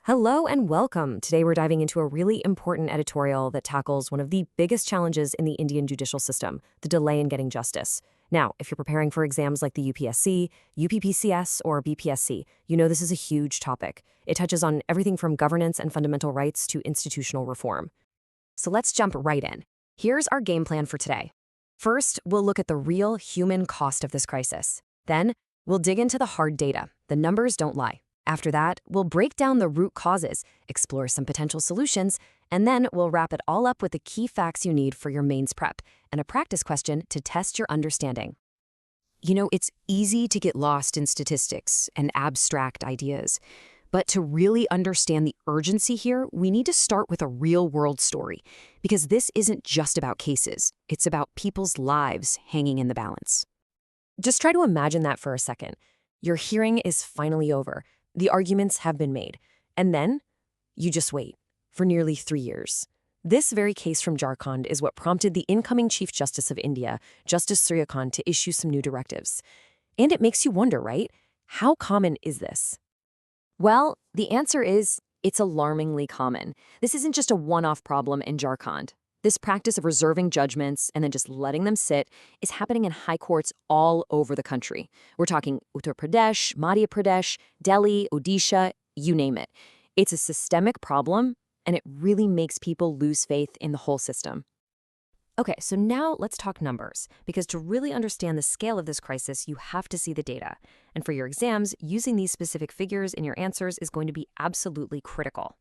Hello and welcome. Today we're diving into a really important editorial that tackles one of the biggest challenges in the Indian judicial system, the delay in getting justice. Now, if you're preparing for exams like the UPSC, UPPCS, or BPSC, you know this is a huge topic. It touches on everything from governance and fundamental rights to institutional reform. So let's jump right in. Here's our game plan for today. First, we'll look at the real human cost of this crisis. Then, we'll dig into the hard data. The numbers don't lie. After that, we'll break down the root causes, explore some potential solutions, and then we'll wrap it all up with the key facts you need for your mains prep and a practice question to test your understanding. You know, it's easy to get lost in statistics and abstract ideas, but to really understand the urgency here, we need to start with a real-world story, because this isn't just about cases. It's about people's lives hanging in the balance. Just try to imagine that for a second. Your hearing is finally over. The arguments have been made. And then, you just wait for nearly 3 years. This very case from Jharkhand is what prompted the incoming Chief Justice of India, Justice Surya Kant, to issue some new directives. And it makes you wonder, right? How common is this? Well, the answer is, it's alarmingly common. This isn't just a one-off problem in Jharkhand. This practice of reserving judgments and then just letting them sit is happening in high courts all over the country. We're talking Uttar Pradesh, Madhya Pradesh, Delhi, Odisha, you name it. It's a systemic problem, and it really makes people lose faith in the whole system. Okay, so now let's talk numbers, because to really understand the scale of this crisis, you have to see the data. And for your exams, using these specific figures in your answers is going to be absolutely critical.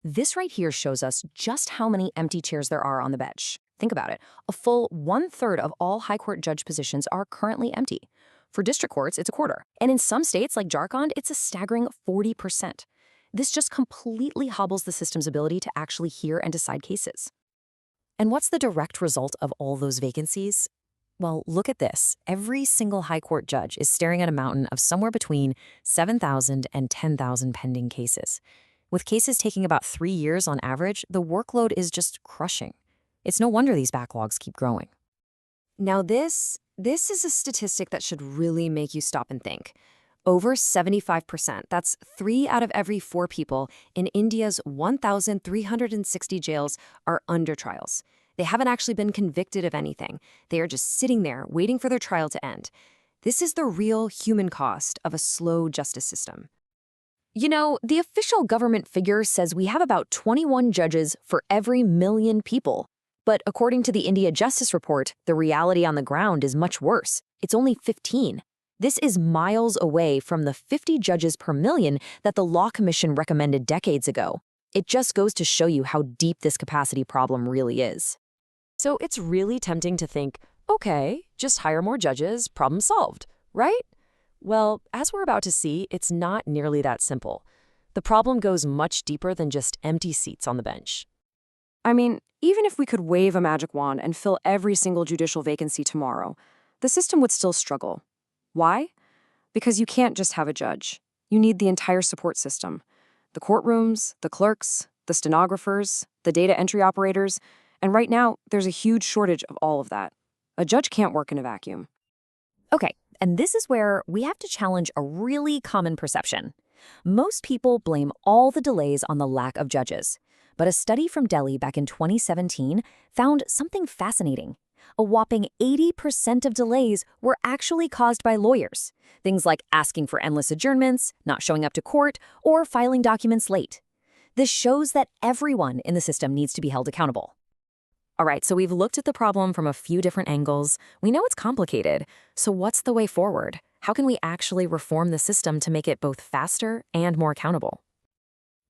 This right here shows us just how many empty chairs there are on the bench. Think about it. A full 1/3 of all high court judge positions are currently empty. For district courts, it's a quarter. And in some states like Jharkhand, it's a staggering 40%. This just completely hobbles the system's ability to actually hear and decide cases. And what's the direct result of all those vacancies? Well, look at this. Every single high court judge is staring at a mountain of somewhere between 7,000 and 10,000 pending cases. With cases taking about 3 years on average, the workload is just crushing. It's no wonder these backlogs keep growing. Now this is a statistic that should really make you stop and think. Over 75%, that's 3 out of every 4 people in India's 1,360 jails are under trials. They haven't actually been convicted of anything. They are just sitting there waiting for their trial to end. This is the real human cost of a slow justice system. You know, the official government figure says we have about 21 judges for every million people. But according to the India Justice Report, the reality on the ground is much worse. It's only 15. This is miles away from the 50 judges per million that the Law Commission recommended decades ago. It just goes to show you how deep this capacity problem really is. So it's really tempting to think, okay, just hire more judges, problem solved, right? Well, as we're about to see, it's not nearly that simple. The problem goes much deeper than just empty seats on the bench. I mean, even if we could wave a magic wand and fill every single judicial vacancy tomorrow, the system would still struggle. Why? Because you can't just have a judge. You need the entire support system. The courtrooms, the clerks, the stenographers, the data entry operators, and right now, there's a huge shortage of all of that. A judge can't work in a vacuum. Okay. And this is where we have to challenge a really common perception. Most people blame all the delays on the lack of judges. But a study from Delhi back in 2017 found something fascinating. A whopping 80% of delays were actually caused by lawyers. Things like asking for endless adjournments, not showing up to court, or filing documents late. This shows that everyone in the system needs to be held accountable. All right, so we've looked at the problem from a few different angles. We know it's complicated. So what's the way forward? How can we actually reform the system to make it both faster and more accountable?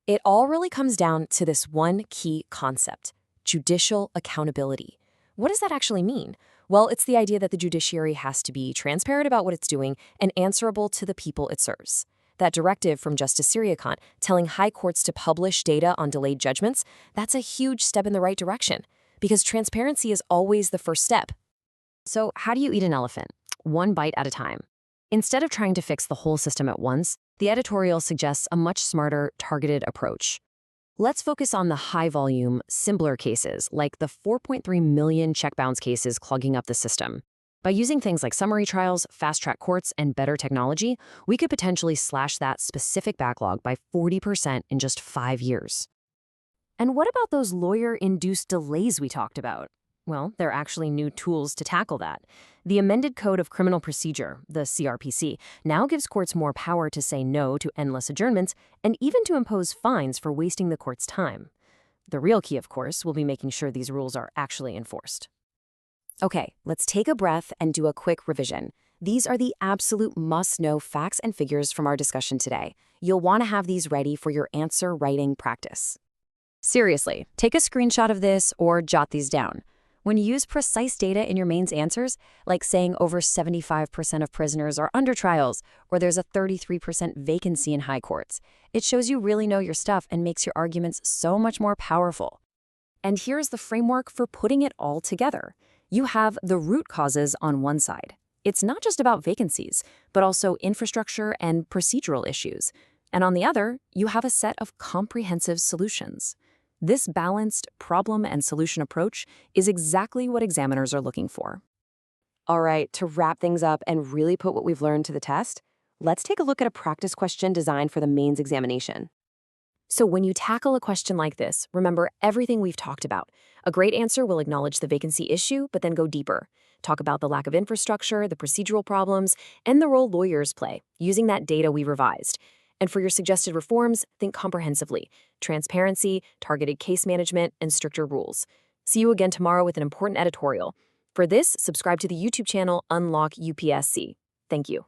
It all really comes down to this one key concept: judicial accountability. What does that actually mean? Well, it's the idea that the judiciary has to be transparent about what it's doing and answerable to the people it serves. That directive from Justice Surya Kant telling high courts to publish data on delayed judgments, that's a huge step in the right direction, because transparency is always the first step. So how do you eat an elephant? One bite at a time. Instead of trying to fix the whole system at once, the editorial suggests a much smarter, targeted approach. Let's focus on the high-volume, simpler cases, like the 4.3 million check bounce cases clogging up the system. By using things like summary trials, fast-track courts, and better technology, we could potentially slash that specific backlog by 40% in just 5 years. And what about those lawyer-induced delays we talked about? Well, there are actually new tools to tackle that. The amended Code of Criminal Procedure, the CRPC, now gives courts more power to say no to endless adjournments and even to impose fines for wasting the court's time. The real key, of course, will be making sure these rules are actually enforced. Okay, let's take a breath and do a quick revision. These are the absolute must-know facts and figures from our discussion today. You'll want to have these ready for your answer writing practice. Seriously, take a screenshot of this or jot these down. When you use precise data in your mains answers, like saying over 75% of prisoners are under trials, or there's a 33% vacancy in high courts, it shows you really know your stuff and makes your arguments so much more powerful. And here's the framework for putting it all together. You have the root causes on one side. It's not just about vacancies, but also infrastructure and procedural issues. And on the other, you have a set of comprehensive solutions. This balanced problem and solution approach is exactly what examiners are looking for. All right, to wrap things up and really put what we've learned to the test, let's take a look at a practice question designed for the mains examination. So when you tackle a question like this, remember everything we've talked about. A great answer will acknowledge the vacancy issue, but then go deeper. Talk about the lack of infrastructure, the procedural problems, and the role lawyers play, using that data we revised. And for your suggested reforms, think comprehensively. Transparency, targeted case management, and stricter rules. See you again tomorrow with an important editorial. For this, subscribe to the YouTube channel Unlock UPSC. Thank you.